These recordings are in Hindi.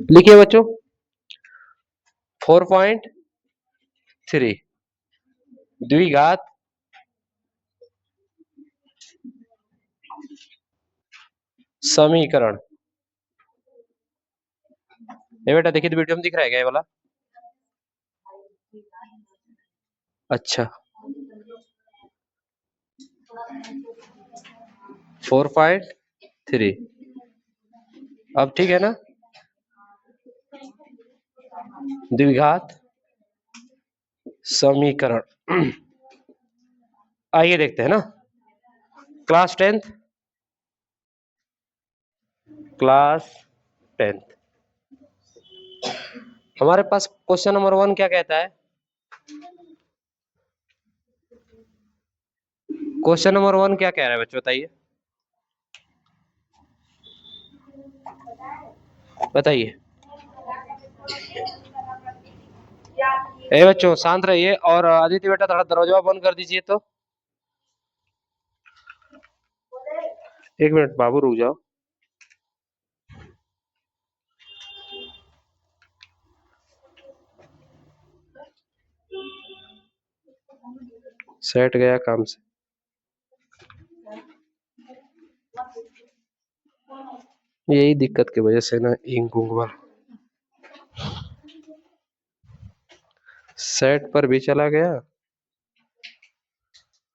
लिखिए बच्चों 4.3 द्विघात समीकरण। ये बेटा देखिए तो वीडियो में दिख रहा है क्या ये वाला? अच्छा 4.3 अब ठीक है ना? द्विघात समीकरण। आइए देखते हैं ना। क्लास 10th हमारे पास क्वेश्चन नंबर 1 क्या कहता है? क्वेश्चन नंबर 1 क्या कह रहा है बच्चों, बताइए बताइए। ए बच्चों शांत रहिए, और आदित्य बेटा थोड़ा दरवाजा बंद कर दीजिए। तो एक मिनट बाबू रुक जाओ। सेट गया काम से। यही दिक्कत की वजह से ना इंक सेट पर भी चला गया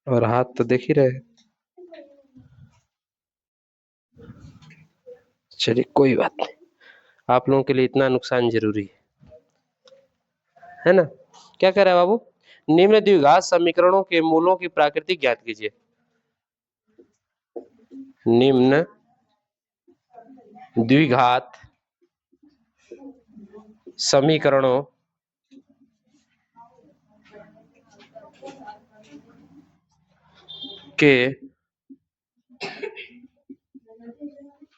और हाथ तो देख ही रहे। चलिए कोई बात नहीं, आप लोगों के लिए इतना नुकसान जरूरी है ना। क्या कह रहा है बाबू? निम्न द्विघात समीकरणों के मूलों की प्राकृतिक ज्ञात कीजिए। निम्न द्विघात समीकरणों के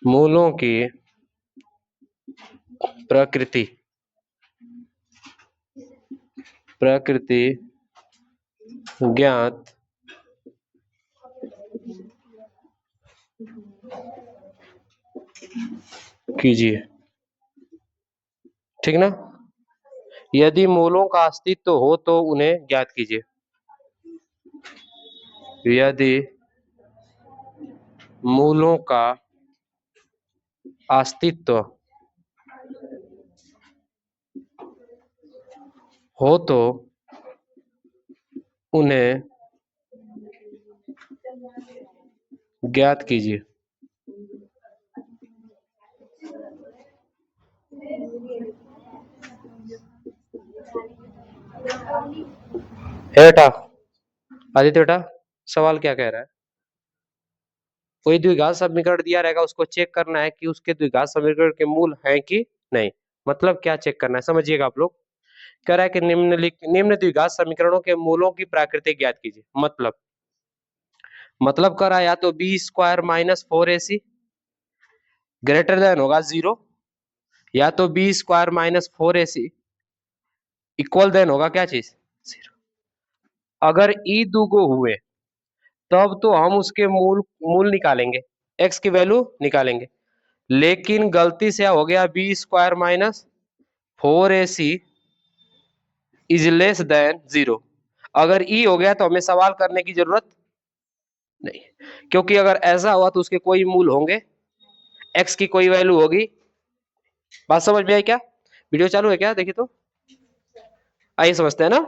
मूलों की प्रकृति ज्ञात कीजिए। ठीक ना? यदि मूलों का अस्तित्व हो तो उन्हें ज्ञात कीजिए। यदि मूलों का अस्तित्व हो तो उन्हें ज्ञात कीजिए। बेटा आदित्य बेटा सवाल क्या कह रहा है? कोई द्विघात समीकरण दिया रहेगा, उसको चेक करना है कि उसके द्विघात समीकरण के मूल हैं कि नहीं। मतलब क्या चेक करना है समझिएगा आप लोग। कह रहा है कि निम्न द्विघात समीकरणों के मूलों की प्राकृतिक ज्ञात कीजिए। मतलब कर रहा है या तो B square minus 4ac greater than होगा 0, या तो B square minus 4ac equal than होगा क्या चीज 0। अगर ई दुगो हुए तब तो हम उसके मूल निकालेंगे, एक्स की वैल्यू निकालेंगे। लेकिन गलती से हो गया B square minus 4ac is less than 0। अगर ई हो गया तो हमें सवाल करने की जरूरत नहीं, क्योंकि अगर ऐसा हुआ तो उसके कोई मूल होंगे, एक्स की कोई वैल्यू होगी। बात समझ में आई क्या? वीडियो चालू है क्या? देखिए तो आइए समझते हैं ना।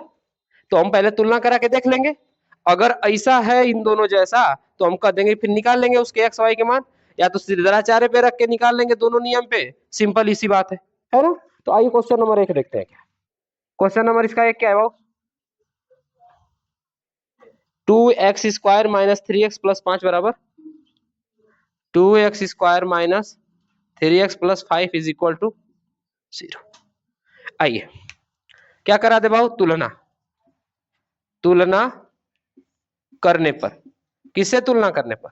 तो हम पहले तुलना करा के देख लेंगे। अगर ऐसा है इन दोनों जैसा तो हम कर देंगे, फिर निकाल लेंगे उसके एक्स वाई के मान, या तो सिद्धाचार्य पे रख के निकाल लेंगे दोनों नियम पे। सिंपल इसी बात है ना। तो आइए क्वेश्चन नंबर 1 देखते हैं। क्या क्वेश्चन नंबर इसका 1 क्या है वो? 2x square minus 3x plus 5 बराबर 2x square minus 3x plus 5 is equal to 0। आइए क्या करा दे भाव? तुलना करने पर। किससे तुलना करने पर?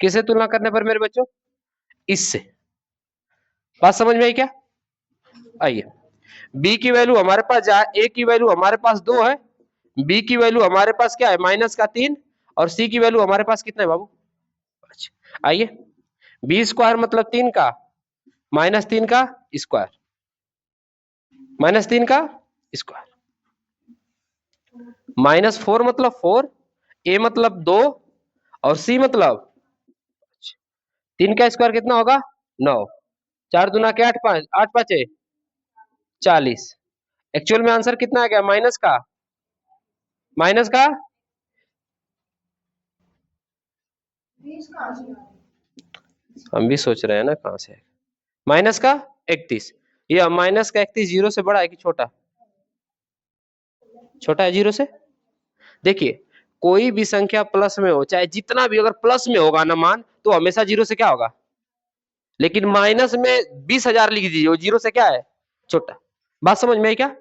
किससे तुलना करने पर मेरे बच्चों? इससे। बात समझ में आई क्या? आइए b की वैल्यू हमारे पास a की वैल्यू हमारे पास 2 है, b की वैल्यू हमारे पास क्या है माइनस का 3, और c की वैल्यू हमारे पास कितना है बाबू? आइए बी स्क्वायर मतलब 3 का -3 का स्क्वायर, -3 का स्क्वायर, -4 मतलब 4, a मतलब 2 और c मतलब 3 का स्क्वायर कितना होगा 9, 4 दूना के 8, 5 8 5 40। एक्चुअल में आंसर कितना आ गया माइनस का हम भी सोच रहे हैं ना कहां से माइनस का 31। ये माइनस का 31 जीरो से बड़ा है कि छोटा, छोटा है जीरो से। देखिए कोई भी संख्या प्लस में हो, चाहे जितना भी, अगर प्लस में होगा ना मान, तो हमेशा जीरो से क्या होगा, लेकिन माइनस में 20,000 लिख दीजिए, वो जीरो से क्या है छोटा। बात समझ में आई क्या?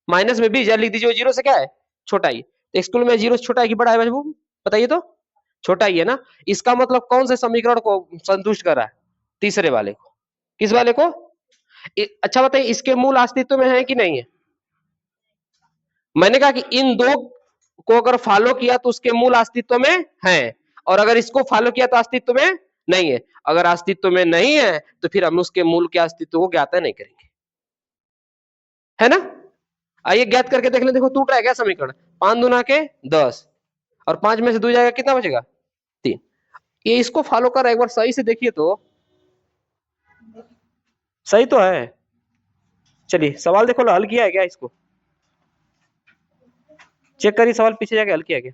माइनस में 20,000 लिख दीजिए, वो जीरो से क्या है छोटा ही। तो स्कूल में जीरो से छोटा है कि बड़ा है बाबू, बताइए तो। छोटा ही है ना। इसका मतलब कौन से समीकरण को संतुष्ट कर रहा है, तीसरे वाले को। किस वाले को? अच्छा बताइए, इसके मूल अस्तित्व में है कि नहीं है? मैंने कहा कि इन दो को अगर फॉलो किया तो उसके मूल अस्तित्व में है, और अगर इसको फॉलो किया तो अस्तित्व में नहीं है। अगर अस्तित्व में नहीं है तो फिर हम उसके मूल के अस्तित्व को ज्ञात नहीं करेंगे, है ना। आइए ज्ञात करके देख ले। देखो टूट रहा है क्या समीकरण, 5 दूना के 10 और 5 में से 2 जाएगा, कितना बचेगा 3। ये इसको फॉलो कर, एक बार सही से देखिए तो सही तो है। चलिए सवाल देखो, हल किया है क्या इसको, चेक करिए सवाल पीछे जाके हल किया क्या,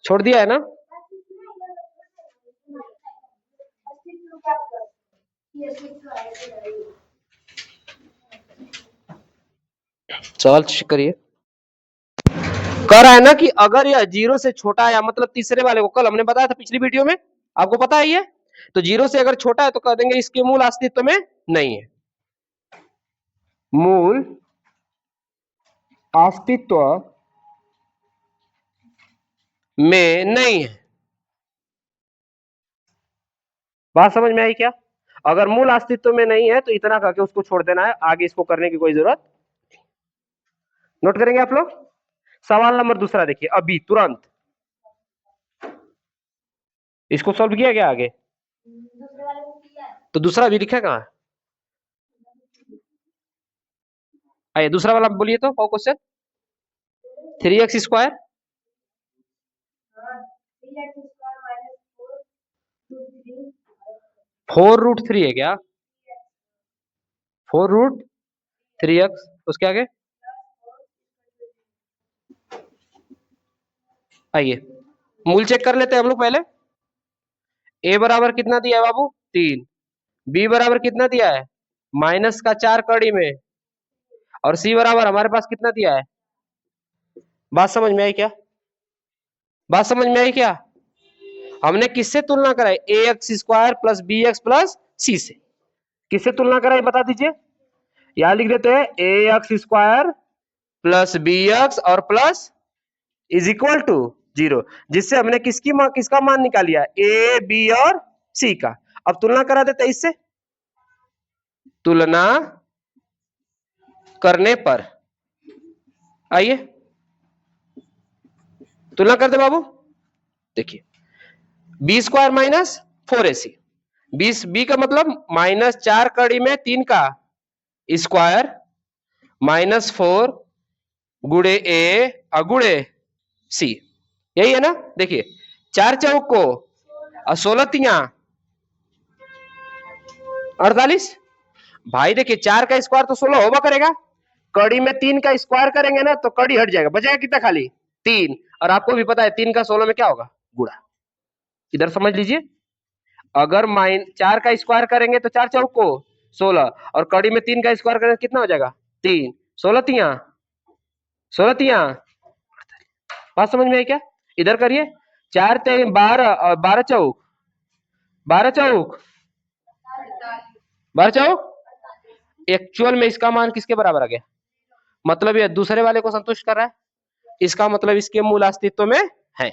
छोड़ दिया है ना। सवाल चेक करिए, कह रहा है ना कि अगर यह जीरो से छोटा है, या मतलब तीसरे वाले को कल हमने बताया था पिछली वीडियो में, आपको पता है ये, तो जीरो से अगर छोटा है तो कह देंगे इसके मूल अस्तित्व में नहीं है, मूल अस्तित्व में नहीं है। बात समझ में आई क्या? अगर मूल अस्तित्व में नहीं है तो इतना करके उसको छोड़ देना है, आगे इसको करने की कोई जरूरत। नोट करेंगे आप लोग। सवाल नंबर दूसरा देखिए अभी तुरंत, इसको सॉल्व किया गया आगे, तो दूसरा भी लिखा कहां है? आइए दूसरा वाला बोलिए तो, कौन क्वेश्चन? 3x² 4√3 है क्या? 4√3x, उसके आगे आइए मूल चेक कर लेते हैं हम लोग पहले। a बराबर कितना दिया है बाबू 3, b बराबर कितना दिया है माइनस का 4 कड़ी में, और c बराबर हमारे पास कितना दिया है। बात समझ में आई क्या? बात समझ में आई क्या? हमने किससे तुलना कराई, ax² plus bx plus c से। किससे तुलना कराई बता दीजिए। यहां लिख देते हैं ax² प्लस bx और प्लस इज इक्वल टू 0, जिससे हमने किसका मान निकालिया, a b और c का। अब तुलना करा देते इससे, तुलना करने पर, आइए तुलना कर दे बाबू। देखिए b² माइनस 4ac, 20 b का मतलब माइनस 4 कड़ी में 3 का स्क्वायर माइनस 4 गुड़े a अगुड़े c, यही है ना। देखिए 4 चौक को 16 तिया 48। भाई देखिए 4 का स्क्वायर तो 16 होगा करेगा, कड़ी में 3 का स्क्वायर करेंगे ना तो कड़ी हट जाएगा, बचेगा कितना खाली 3। और आपको भी पता है 3 का 16 में क्या होगा गुणा। इधर समझ लीजिए, अगर 4 का स्क्वायर करेंगे तो 4 चौक को 16, और कड़ी में 3 का स्क्वायर करेंगे कितना हो जाएगा 3, 16 तिया 16 तिया। बात समझ में आई क्या? इधर करिए, 4 ते 12 और 12 चौक 12 चौक 12 चौक, एक्चुअल में इसका मान किसके बराबर आ गया, मतलब ये दूसरे वाले को संतुष्ट कर रहा है। इसका मतलब इसके मूल अस्तित्व में है,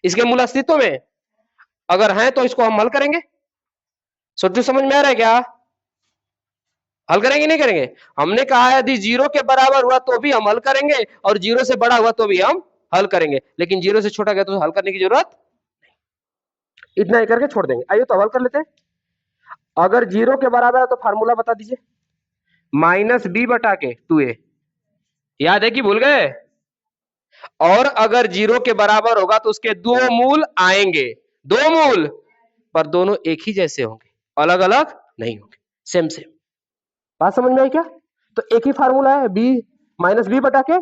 इसके मूल अस्तित्व में अगर है तो इसको हम हल करेंगे। सोचो समझ में आ रहा है क्या? हल करेंगे नहीं करेंगे? हमने कहा है यदि 0 के बराबर हुआ तो भी हम हल करेंगे, और 0 से बड़ा हुआ तो भी हम हल करेंगे, लेकिन 0 से छोटा गया तो हल करने की जरूरत, इतना ही करके छोड़ देंगे। आइए तो हल कर लेते हैं। अगर 0 के बराबर है तो फार्मूला बता दीजिए। माइनस बी बटा के 2a, याद है कि भूल गए? और अगर 0 के बराबर होगा तो उसके दो मूल आएंगे, दो मूल, पर दोनों एक ही जैसे होंगे, अलग अलग नहीं होंगे, सेम सेम। बात समझ में आई क्या? तो एक ही फार्मूला है, बी माइनस बी बटा के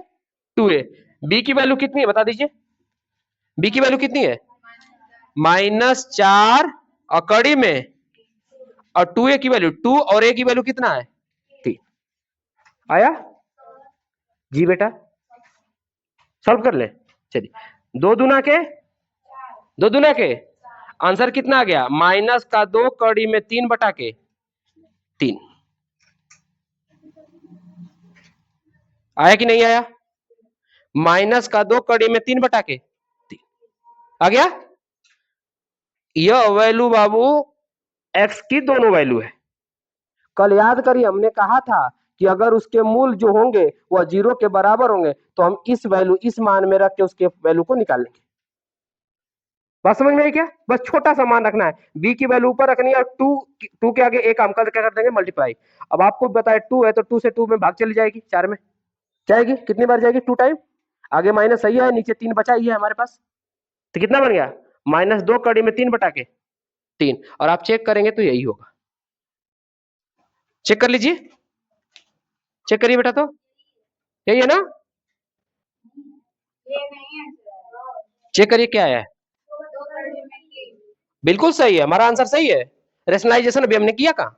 2a। बी की वैल्यू कितनी है बता दीजिए? बी की वैल्यू कितनी है? -4 और कड़ी में, और 2a की वैल्यू 2 और a की वैल्यू कितना है? 3। आया जी बेटा? सॉल्व कर ले। चलिए, दो दुना के आंसर कितना आ गया? माइनस का 2 कड़ी में 3 बटा के 3। आया कि नहीं आया? माइनस का 2 कड़ी में 3 बटा के 3 आ गया। यह वैल्यू बाबू एक्स की दोनों वैल्यू है। कल याद करिए हमने कहा था कि अगर उसके मूल जो होंगे वह 0 के बराबर होंगे तो हम इस वैल्यू, इस मान में रख के उसके वैल्यू को निकाल लेंगे। बात समझ में आई क्या? बस छोटा सा मान रखना है, बी की वैल्यू ऊपर रखनी है और टू के आगे एक हम क्या कर देंगे? मल्टीप्लाई। अब आपको बताए 2 है तो 2 से 2 में भाग चली जाएगी, 4 में जाएगी, कितनी बार जाएगी? 2 टाइम। आगे माइनस सही है, नीचे 3 बचा ही है हमारे पास, तो कितना बन गया? -2 कड़ी में 3 बटा के 3। और आप चेक करेंगे तो यही होगा। चेक कर लीजिए, चेक करिए बेटा, तो यही है ना? चेक करिए क्या है। बिल्कुल सही है, हमारा आंसर सही है। रेशनलाइजेशन अभी हमने किया कहा?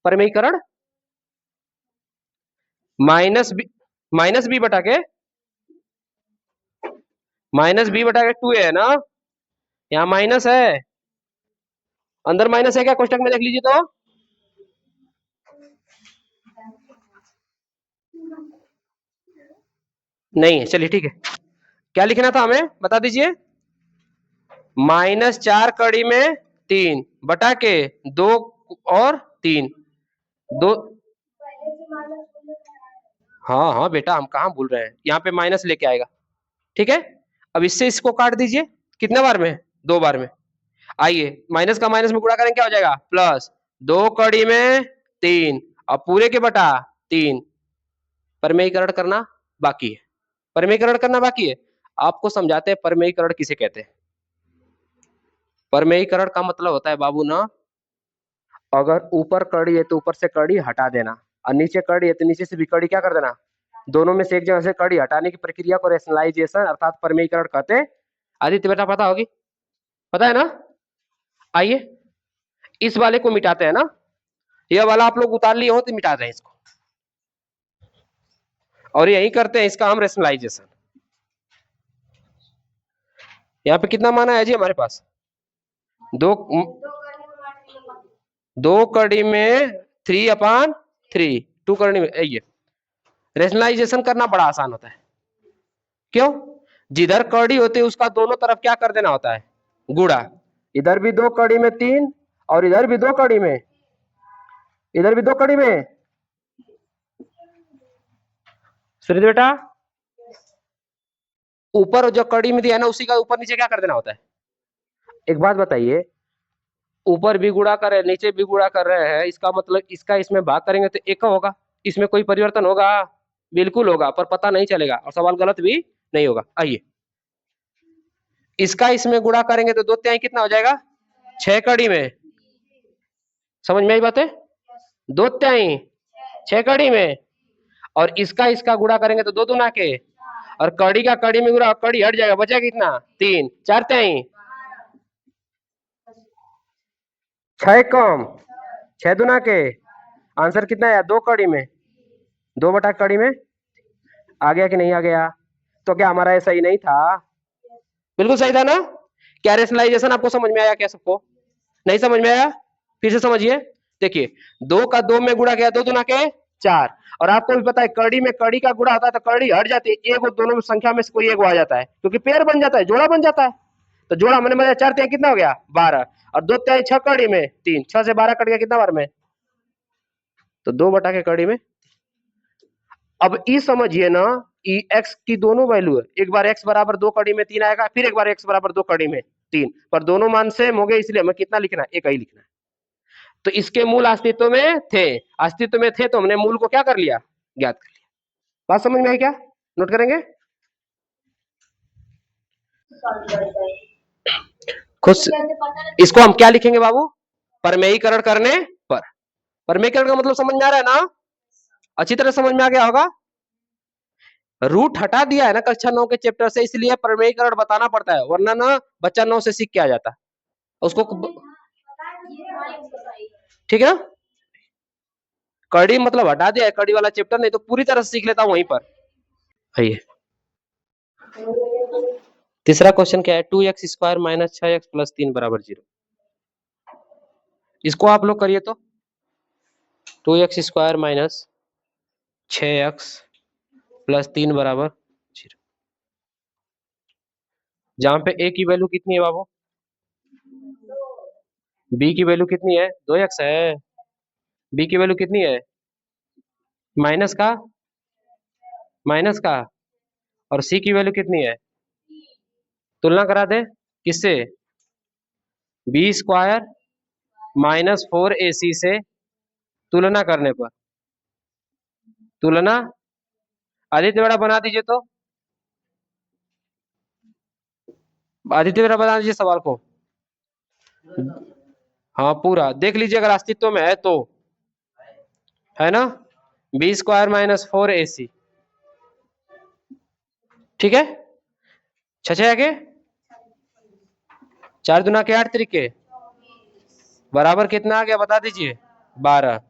परमीकरण माइनस बी बटा के 2a है ना? यहाँ माइनस है, अंदर माइनस है क्या? कोष्टक में देख लीजिए तो। नहीं है, चलिए ठीक है। क्या लिखना था हमें बता दीजिए? -4 कड़ी में 3 बटा के 2 और 3 दो। हाँ हाँ बेटा, हम कहाँ भूल रहे हैं, यहाँ पे माइनस लेके आएगा, ठीक है। अब इससे इसको काट दीजिए, कितने बार में? 2 बार में। आइए, माइनस का माइनस में गुणा करेंगे, क्या हो जाएगा? प्लस 2 कड़ी में 3 और पूरे के बटा 3। परमेयीकरण करना बाकी है, परमेयीकरण करना बाकी है। आपको समझाते हैं परमेयीकरण किसे कहते हैं। परमेयीकरण का मतलब होता है बाबू ना, अगर ऊपर कड़ी है तो ऊपर से कड़ी हटा देना, और नीचे कड़ी है तो नीचे से भी कड़ी क्या कर देना, दोनों में से एक जगह से कड़ी हटाने की प्रक्रिया को रेशनलाइजेशन अर्थात परमेयीकरण कहते हैं। आदित्य बेटा पता होगी, पता है ना? आइए, इस वाले को मिटाते हैं ना, यह वाला आप लोग उतार लिए हो तो मिटा दें इसको, और यही करते हैं इसका हम रेशनलाइजेशन। यहाँ पे कितना माना है जी हमारे पास? दो कड़ी में 3/3, 2 कड़ी में। ये रेशनलाइजेशन करना बड़ा आसान होता है, क्यों? जिधर कड़ी होती है उसका दोनों तरफ क्या कर देना होता है? गुणा। इधर भी 2 कड़ी में 3 और इधर भी 2 कड़ी में, इधर भी 2 कड़ी में। सुनिए बेटा, ऊपर जो कड़ी में दिया है ना उसी का ऊपर नीचे क्या कर देना होता है? एक बात बताइए, ऊपर भी गुणा कर रहे हैं नीचे भी गुणा कर रहे हैं, इसका मतलब इसका इसमें भाग करेंगे तो एक का होगा, इसमें कोई परिवर्तन होगा? बिल्कुल होगा, पर पता नहीं चलेगा और सवाल गलत भी नहीं होगा। आइए, इसका इसमें गुणा करेंगे तो 2 तिहाई कितना हो जाएगा? 6 कड़ी में। समझ में आई बात है? 2 तिहाई 6 कड़ी में, और इसका इसका गुणा करेंगे तो 2 दूना के, और कड़ी का कड़ी में गुणा, कड़ी हट जाएगा, बचेगा कितना? 3 4 तिहाई 6 कम 6 दूना के, आंसर कितना है? 2 कड़ी में 2 बटा कड़ी में। आ गया कि नहीं आ गया? तो क्या हमारा ये सही नहीं था? बिल्कुल सही था ना? क्या रेशनलाइजेशन आपको समझ में आया क्या? सबको नहीं समझ में आया? फिर से समझिए, देखिए 2 का 2 में गुणा किया, 2 दूना के 4, और आपको भी पता है कड़ी में कड़ी का गुणा होता है तो कड़ी हट जाती है, एक और दोनों में संख्या में से कोई एक आ जाता है, क्योंकि पेयर बन जाता है, जोड़ा बन जाता है। तो जोड़ा मैंने मतलब 4 तिहाई कितना हो गया? 12, और 2 तिहाई 6 कड़ी में 3, 6 से 12 कट गया कितना बार में? तो 2 बटा के कड़ी में। अब ई समझिए ना, ई एक्स की दोनों वैल्यू है, एक बार एक्स बराबर 2 कड़ी में 3 आएगा, फिर एक बार एक्स बराबर 2 कड़ी में 3, पर दोनों मान सेम हो गए, इसलिए हमें कितना लिखना है? एक ही लिखना है। तो इसके मूल अस्तित्व में थे तो हमने मूल को क्या कर लिया, ज्ञात कर लिया। बात समझ में आई क्या? नोट करेंगे खुश। इसको हम क्या लिखेंगे बाबू, परमेयीकरण करने पर। परमेयीकरण का मतलब समझ में आ रहा है ना, अच्छी तरह समझ में आ गया होगा। रूट हटा दिया है ना कक्षा 9 के चैप्टर से, इसलिए परमेयीकरण बताना पड़ता है, वरना ना बच्चा 9 से सीख के आ जाता उसको। ठीक है, कड़ी मतलब हटा दिया है, कड़ी वाला चैप्टर नहीं तो पूरी तरह से सीख लेता वहीं पर। आइए तीसरा क्वेश्चन क्या है, 2x² माइनस 6x प्लस 3 बराबर 0। इसको आप लोग करिए तो 2x² माइनस 6x प्लस 3 बराबर 0। जहां पे a की वैल्यू कितनी है बाबू, b की वैल्यू कितनी है, 2x है, b की वैल्यू कितनी है, माइनस का और c की वैल्यू कितनी है, तुलना करा दे किससे, b² माइनस 4ac से तुलना करने पर। तुलना आदित्य बेड़ा बना दीजिए, तो आदित्य बेड़ा बना दीजिए सवाल को। हाँ पूरा देख लीजिए अगर अस्तित्व में है तो, है ना, b² माइनस 4ac। ठीक है, 6 आगे 4 दूना के 8 तरीके बराबर कितना आ गया बता दीजिए, 12।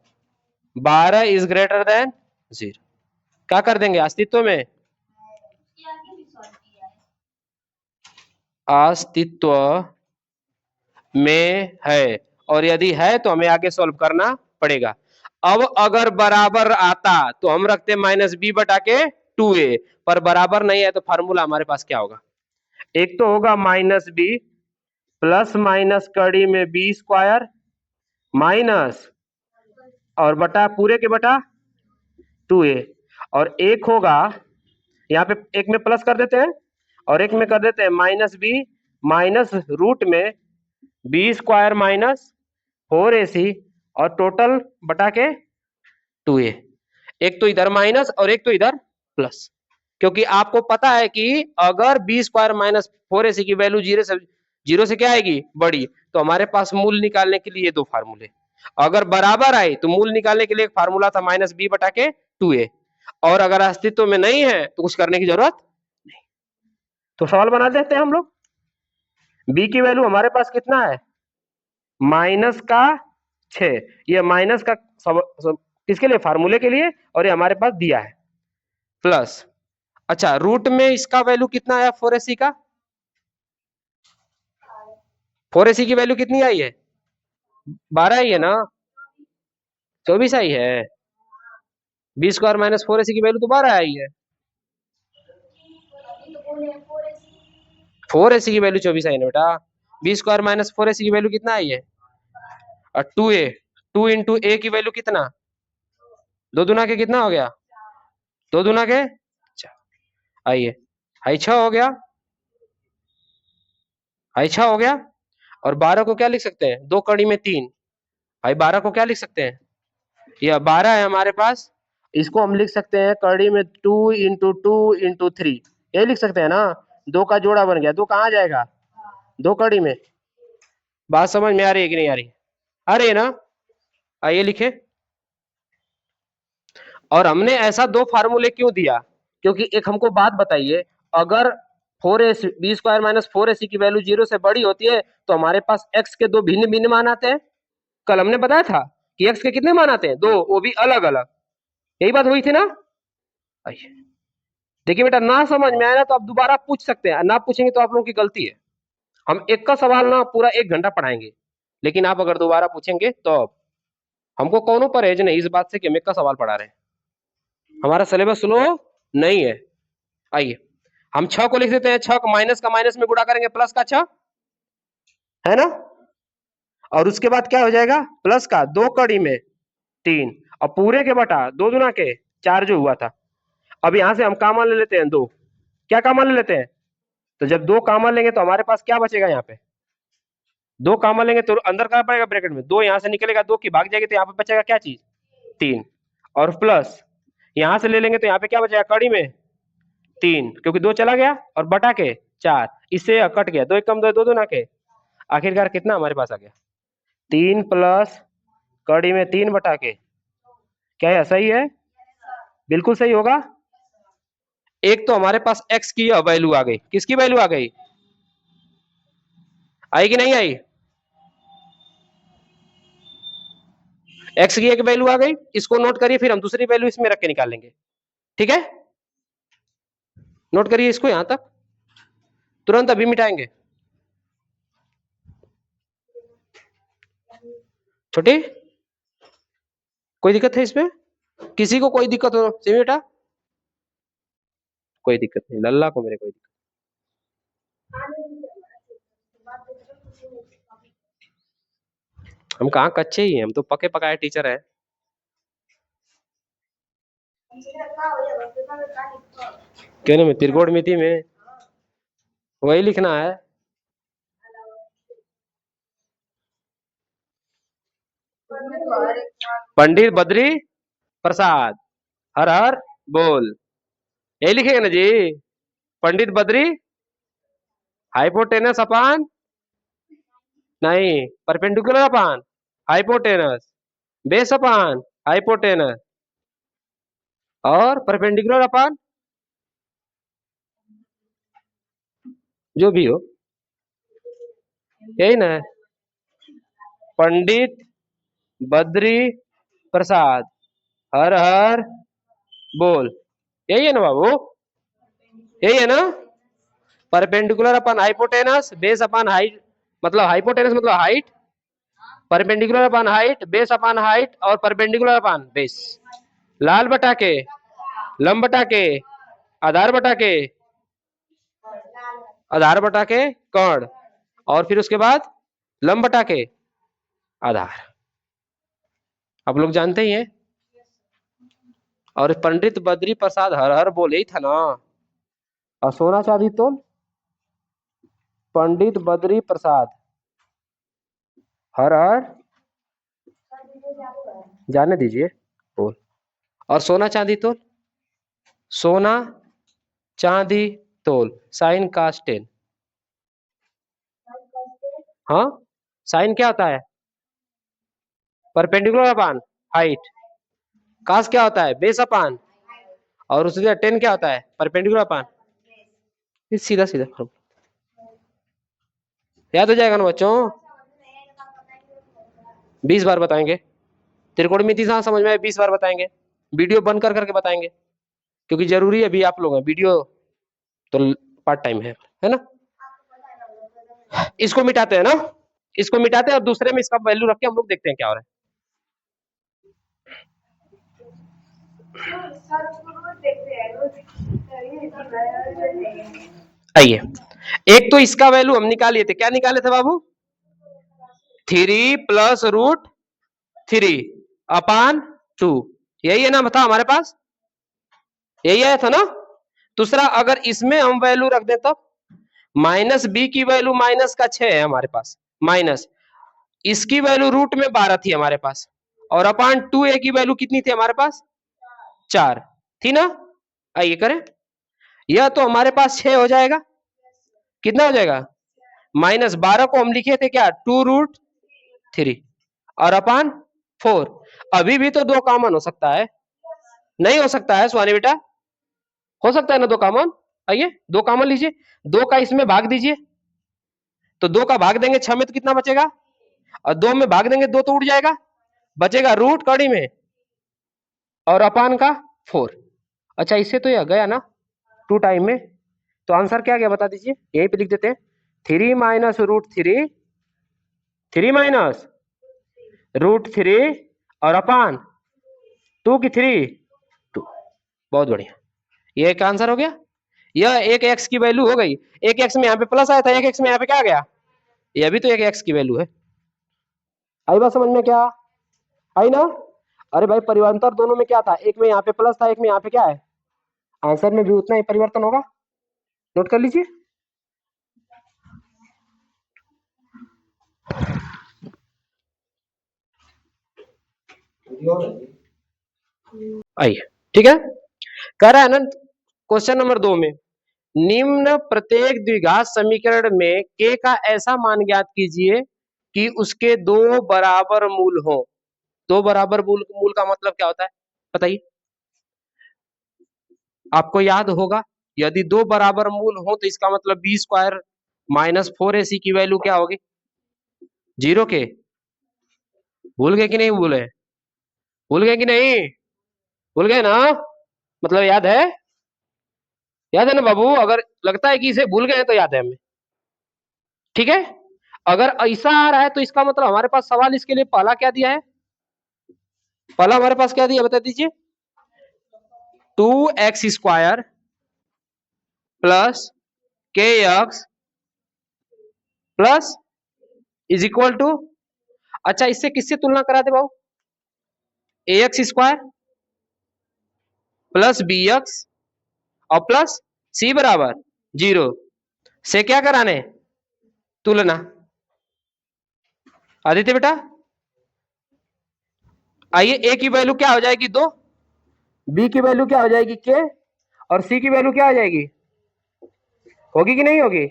12 इज ग्रेटर देन 0। क्या कर देंगे, अस्तित्व में, अस्तित्व में है, और यदि है तो हमें आगे सॉल्व करना पड़ेगा। अब अगर बराबर आता तो हम रखते -b/2a, पर बराबर नहीं है तो फार्मूला हमारे पास क्या होगा, एक तो होगा -b प्लस माइनस कड़ी में b² माइनस और बटा पूरे के बटा 2a, और एक होगा यहाँ पे एक में प्लस कर देते हैं और एक में कर देते हैं -b माइनस रूट में b² माइनस 4ac और टोटल बटा के 2a। एक तो इधर माइनस और एक तो इधर प्लस, क्योंकि आपको पता है कि अगर b² माइनस 4ac की वैल्यू जीरो से क्या आएगी, बड़ी, तो हमारे पास मूल निकालने के लिए दो फार्मूले। अगर बराबर आए तो मूल निकालने के लिए एक फार्मूला था -b/2a, और अगर अस्तित्व में नहीं है तो कुछ करने की जरूरत नहीं। तो सवाल बना देते हैं हम लोग, b की वैल्यू हमारे पास कितना है, -6, ये माइनस का किसके लिए, फार्मूले के लिए, और ये हमारे पास दिया है प्लस। अच्छा रूट में इसका वैल्यू कितना आया 4ac का, 4ac की वैल्यू कितनी आई है, 12 आई है ना, 24 आई है, b² माइनस 4ac की वैल्यू तो 12 आई है, 4ac की वैल्यू 24 आई ना बेटा, b² माइनस 4ac की वैल्यू कितना आई है, और 2a, 2 इंटू a की वैल्यू कितना, 2 दूना के कितना हो गया, 2 दूना के 4, आइए आई 6 हो गया, आई 6 हो गया, और 12 को क्या लिख सकते हैं, 2 कड़ी में 3, भाई 12 को क्या लिख सकते हैं, यह 12 है हमारे पास, इसको हम लिख सकते हैं कड़ी में 2 इंटू 2 इंटू 3, ये लिख सकते हैं ना, 2 का जोड़ा बन गया, 2 कहाँ जाएगा, 2 कड़ी में। बात समझ में आ रही है कि नहीं आ रही, आ रही है ना, आइए लिखे। और हमने ऐसा दो फार्मूले क्यों दिया, क्योंकि एक हमको बात बताइए, अगर 4ac b² माइनस 4ac की वैल्यू 0 से बड़ी होती है तो हमारे पास x के दो भिन्न भिन्न मान आते हैं। कल हमने बताया था कि x के कितने मान आते हैं, दो, वो भी अलग अलग, यही बात हुई थी ना। आइए देखिए बेटा, ना समझ में आया ना तो आप दोबारा पूछ सकते हैं, ना पूछेंगे तो आप लोगों की गलती है। हम एक का सवाल ना पूरा 1 घंटा पढ़ाएंगे, लेकिन आप अगर दोबारा पूछेंगे तो हमको कौन परहेज नहीं इस बात से कि हम एक का सवाल पढ़ा रहे हैं, हमारा सिलेबस स्लो नहीं है। आइए हम 6 को लिख देते हैं, 6 का माइनस में गुणा करेंगे प्लस का 6, है ना, और उसके बाद क्या हो जाएगा, प्लस का 2 कड़ी में 3 और पूरे के बटा 2 दूना के 4 जो हुआ था। अब यहां से हम कॉमन ले लेते हैं 2, क्या कॉमन ले लेते हैं, तो जब 2 कॉमन लेंगे तो हमारे पास क्या बचेगा यहाँ पे, दो कॉमन लेंगे तो अंदर क्या पड़ेगा ब्रैकेट में, दो यहाँ से निकलेगा, दो की भाग जाएगी तो यहाँ पे बचेगा क्या चीज, 3, और प्लस यहाँ से ले लेंगे तो यहाँ पे क्या बचेगा कड़ी में 3, क्योंकि 2 चला गया और बटा के 4, इससे कट गया, 2 एक कम 2 2 ना के, आखिरकार कितना हमारे पास आ गया 3 प्लस कड़ी में 3 बटा के, क्या है सही है, बिल्कुल सही होगा। एक तो हमारे पास x की वैल्यू आ गई, किसकी वैल्यू आ गई, आई कि नहीं आई, x की एक वैल्यू आ गई, इसको नोट करिए, फिर हम दूसरी वैल्यू इसमें रख के निकाल लेंगे, ठीक है, नोट करिए इसको यहां तक, तुरंत अभी मिटाएंगे। छोटी कोई दिक्कत है इसमें, किसी को कोई दिक्कत हो सिमी बेटा, कोई दिक्कत नहीं, लल्ला को मेरे कोई दिक्कत, हम कहाँ कच्चे ही हैं, हम तो पके पकाए टीचर हैं। क्यों नहीं, त्रिकोणमिति में वही लिखना है, पंडित बद्री प्रसाद हर हर बोल, यही लिखेगा ना जी, पंडित बद्री हाइपोटेनस अपान, नहीं परपेंडिकुलर अपान हाइपोटेनस, बेस अपान हाइपोटेनस, और परपेंडिकुलर अपान जो भी हो, यही ना है, पंडित बद्री प्रसाद हर हर बोल, यही है ना बाबू, यही है ना, परपेंडिकुलर अपन हाइपोटेनस, बेस अपन हाइट, मतलब हाइपोटेनस मतलब height, perpendicular upon height, base अपन हाइट, और परपेंडिकुलर अपन बेस, लाल बटा के लंब बटा के आधार बटा के आधार बटा के कर्ण, और फिर उसके बाद लंब बटा के आधार, आप लोग जानते ही हैं। और पंडित बद्री प्रसाद हर हर बोल ही था ना, और सोना चांदी तो पंडित बद्री प्रसाद हर हर, जाने दीजिए बोल, और सोना चांदी तो सोना चांदी तोल साइन कास 10, हाँ साइन क्या होता है, परपेंडिकुलर अपान हाइट, कास क्या होता है बेस अपान, और उससे 10 क्या होता है परपेंडिकुलर अपान, सीधा सीधा याद हो जाएगा ना बच्चों, 20 बार बताएंगे, त्रिकोणमिति समझ में 20 बार बताएंगे, वीडियो बंद कर करके बताएंगे, क्योंकि जरूरी है, अभी आप लोग हैं वीडियो तो पार्ट टाइम है ना, इसको मिटाते हैं ना, इसको मिटाते हैं और दूसरे में इसका वैल्यू रख के हम लोग देखते हैं क्या हो रहा है। आइए, एक तो इसका वैल्यू हम निकालिए थे, क्या निकाले थे बाबू, 3 प्लस रूट 3 अपान 2, यही है ना, बता हमारे पास यही आया था ना। दूसरा अगर इसमें हम वैल्यू रख दें तब माइनस बी की वैल्यू माइनस का 6 है हमारे पास, माइनस इसकी वैल्यू रूट में 12 थी हमारे पास, और अपान 2a की वैल्यू कितनी थी हमारे पास 4 थी ना। आइए करें, यह तो हमारे पास 6 हो जाएगा, कितना हो जाएगा, -12 को हम लिखे थे क्या 2√3 और अपान 4, अभी भी तो 2 कॉमन हो सकता है, नहीं हो सकता है सुहानी बेटा, हो सकता है ना 2 कॉमन, आइए 2 कॉमन लीजिए, 2 का इसमें भाग दीजिए, तो 2 का भाग देंगे 6 में तो कितना बचेगा, और 2 में भाग देंगे 2 तो उड़ जाएगा, बचेगा रूट कड़ी में और अपान का 4, अच्छा इससे तो यह गया ना 2 टाइम में, तो आंसर क्या गया बता दीजिए, यहीं पे लिख देते हैं 3 माइनस √3, 3 माइनस √3 और अपान 2 की 3 2, बहुत बढ़िया, ये एक आंसर हो गया, यह एक x की वैल्यू हो गई, एक x में यहाँ पे प्लस आया था, एक x में यहाँ पे क्या आ गया, यह भी तो एक x की वैल्यू है, आई बात समझ में क्या, आई ना, अरे भाई परिवर्तन दोनों में क्या था, एक में यहाँ पे प्लस था, एक में यहाँ पे क्या है, आंसर में भी उतना ही परिवर्तन होगा, नोट कर लीजिए। आइए, ठीक है। कह रहा है ना क्वेश्चन नंबर 2 में, निम्न प्रत्येक द्विघात समीकरण में k का ऐसा मान ज्ञात कीजिए कि उसके दो बराबर मूल हो। दो बराबर मूल का मतलब क्या होता है बताइए? आपको याद होगा, यदि दो बराबर मूल हो तो इसका मतलब बी स्क्वायर माइनस 4ac की वैल्यू क्या होगी? 0 के। भूल गए कि नहीं भूले? भूल गए कि नहीं? भूल गए ना? मतलब याद है? याद है ना बाबू? अगर लगता है कि इसे भूल गए तो याद है हमें, ठीक है। अगर ऐसा आ रहा है तो इसका मतलब हमारे पास सवाल इसके लिए पहला क्या दिया है? पहला हमारे पास क्या दिया बता दीजिए? 2x square plus K X plus is equal to, अच्छा इससे किससे तुलना करा दे बाबू? A X square plus B X और प्लस सी बराबर 0 से क्या कराने? तुलना। आदित्य बेटा आइए, ए की वैल्यू क्या हो जाएगी 2, बी की वैल्यू क्या हो जाएगी के, और सी की वैल्यू क्या हो जाएगी? होगी कि नहीं होगी?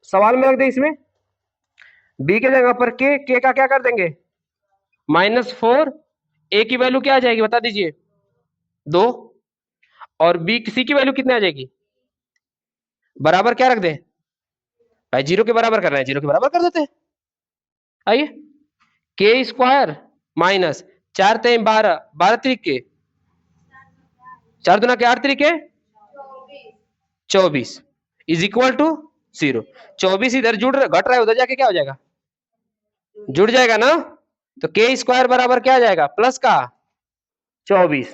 सवाल में रख दे इसमें, बी के जगह पर के का क्या कर देंगे? -4। ए की वैल्यू क्या आ जाएगी बता दीजिए? 2। और बी सी की वैल्यू कितने आ जाएगी? बराबर क्या रख दें भाई? 0 के बराबर करना है, 0 के बराबर कर देते हैं। आइए, के स्क्वायर माइनस 4 3 12, 12 त्रिक के 4 दूना के 8 त्रिक के 24 इज इक्वल टू 0। 24 इधर जुड़ घट रहा है, उधर जाके क्या हो जाएगा? जुड़ जाएगा ना। तो के स्क्वायर बराबर क्या आ जाएगा? प्लस का 24।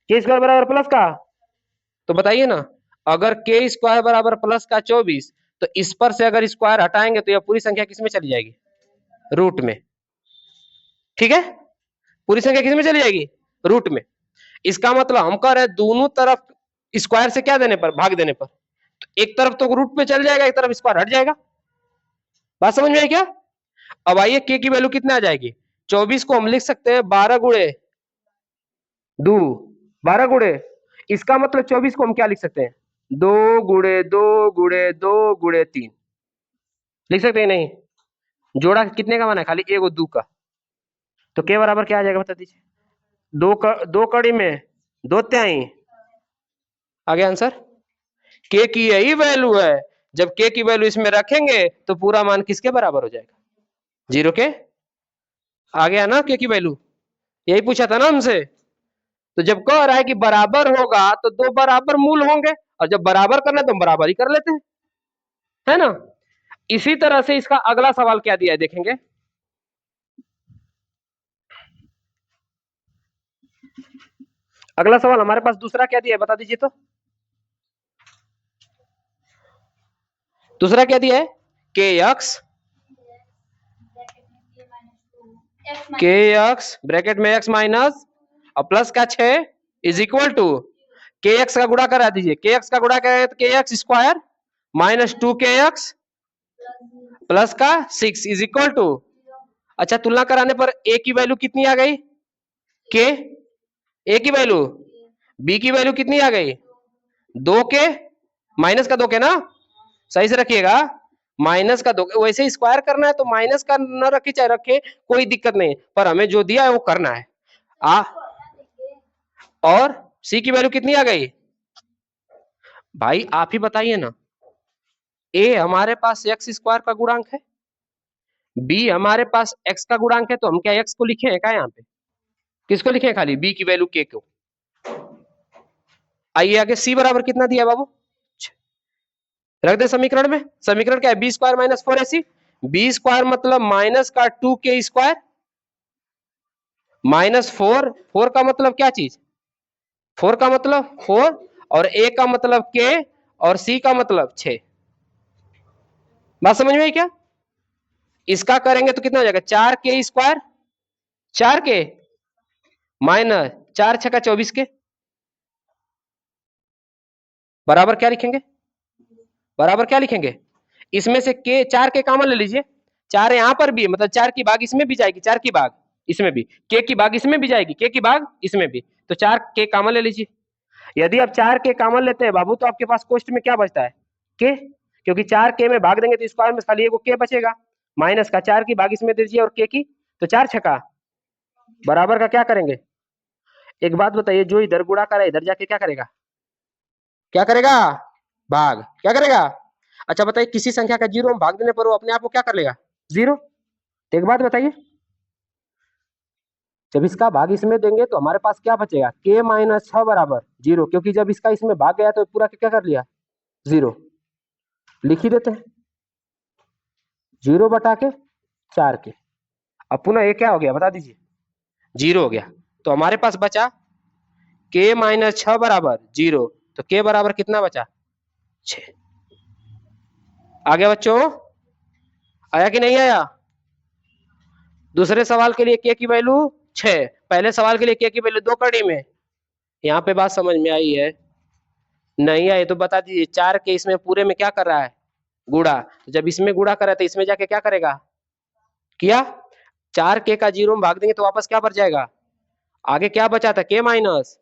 के स्क्वायर बराबर प्लस का, तो बताइए ना, अगर के स्क्वायर बराबर प्लस का 24 तो इस पर से अगर स्क्वायर हटाएंगे तो यह पूरी संख्या किसमें चली जाएगी? रूट में, ठीक है। पूरी संख्या किसमें चली जाएगी? रूट में। इसका मतलब हम कह रहे हैं दोनों तरफ स्क्वायर से क्या देने पर? भाग देने पर। तो एक तरफ तो रूट में चल जाएगा, एक तरफ स्क्वायर हट जाएगा। बात समझ में आई क्या? अब आइए, के की वैल्यू कितने आ जाएगी? 24 को हम लिख सकते हैं 12 गुणे 2, 12 गुणे, इसका मतलब 24 को हम क्या लिख सकते हैं? 2 गुणे 2 गुणे 2 गुणे 3 लिख सकते हैं नहीं? जोड़ा कितने का बना है? खाली एक और 2 का। तो के बराबर क्या आ जाएगा बता दीजिए? 2 कड़ी में 2 तिहाई आ गया आंसर। के की यही वैल्यू है, जब के की वैल्यू इसमें रखेंगे तो पूरा मान किसके बराबर हो जाएगा? 0 के। आ गया ना के की वैल्यू? यही पूछा था ना हमसे। तो जब कह रहा है कि बराबर होगा तो दो बराबर मूल होंगे, और जब बराबर करना है तो हम बराबर ही कर लेते हैं, है ना। इसी तरह से इसका अगला सवाल क्या दिया है देखेंगे। अगला सवाल हमारे पास दूसरा क्या दिया है बता दीजिए तो? दूसरा क्या दिया है? के एक्स ब्रैकेट में एक्स माइनस और प्लस का 6 इज इक्वल टू, के एक्स का गुणा करा दीजिए। के एक्स का गुणा करें तो के एक्स स्क्वायर माइनस 2 के एक्स प्लस का 6 इज इक्वल टू, अच्छा तुलना कराने पर ए की वैल्यू कितनी आ गई? के, ए की वैल्यू, बी की वैल्यू कितनी आ गई? 2 के माइनस का 2 के ना, सही से रखिएगा, माइनस का 2। वैसे स्क्वायर करना है तो माइनस का न रखे चाहे रखे कोई दिक्कत नहीं, पर हमें जो दिया है वो करना है। और सी की वैल्यू कितनी आ गई? भाई आप ही बताइए ना, ए हमारे पास एक्स स्क्वायर का गुणांक है, बी हमारे पास एक्स का गुणांक है, तो हम क्या एक्स को लिखे हैं क्या यहाँ पे? किसको लिखे हैं? खाली बी की वैल्यू के को। आइए आगे, सी बराबर कितना दिया है बाबू? रख दे समीकरण में। समीकरण क्या है? B square minus 4ac। B square मतलब माइनस का 2k स्क्वायर माइनस 4 का मतलब क्या चीज? 4 का मतलब 4, और a का मतलब k, और c का मतलब 6। बात समझ में आई क्या? इसका करेंगे तो कितना हो जाएगा? 4k स्क्वायर, 4k माइनस 4 6 का 24 के बराबर क्या लिखेंगे? बराबर क्या लिखेंगे? इसमें से के 4 के कॉमन ले लीजिए, 4 यहां पर भी है, मतलब 4 की भाग इसमें भी जाएगी, 4 की भाग इसमें भी, के की भाग इसमें भी जाएगी, के की भाग इसमें भी, तो 4 के कॉमन ले लीजिए। यदि आप 4 के कॉमन लेते हैं बाबू तो आपके पास कोष्ट में क्या बचता है, के, क्योंकि 4 के में भाग देंगे तो स्क्वायर में खाली एगो के बचेगा, माइनस का 4 की भाग इसमें दे दीजिए और के की, तो 4 छक्का बराबर का क्या करेंगे। एक बात बताइए, जो इधर गुणा करे इधर जाके क्या करेगा, क्या करेगा, भाग, क्या करेगा। अच्छा बताइए, किसी संख्या का जीरो हम भाग देने पर वो अपने आप को क्या कर लेगा, जीरो। तो एक बात बताइए, जब इसका भाग इसमें देंगे तो हमारे पास क्या बचेगा, के माइनस 6 बराबर जीरो, क्योंकि जब इसका इसमें भाग गया तो पूरा क्या कर लिया, जीरो। लिख ही देते हैं, जीरो बटा के 4 के। अब पुनः ये क्या हो गया बता दीजिए, जीरो हो गया। तो हमारे पास बचा के माइनस 6 बराबर जीरो, तो के बराबर कितना बचा, 6। आ गया बच्चों, आया कि नहीं आया। दूसरे सवाल के लिए के की वैल्यू 6, पहले सवाल के लिए के की वैल्यू 2 कड़ी में। यहाँ पे बात समझ में आई है, नहीं आई तो बता दीजिए। 4 के इसमें पूरे में क्या कर रहा है, गुणा, तो जब इसमें गुणा कर रहा है तो इसमें जाके क्या करेगा, किया, 4 के का जीरो में भाग देंगे तो वापस क्या बच जाएगा, आगे क्या बचा था, के माइनस,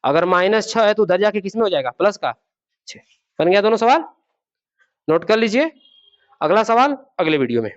अगर माइनस 6 है तो उधर जाके किसमें हो जाएगा, प्लस का 6। बन गया दोनों सवाल, नोट कर लीजिए। अगला सवाल अगले वीडियो में।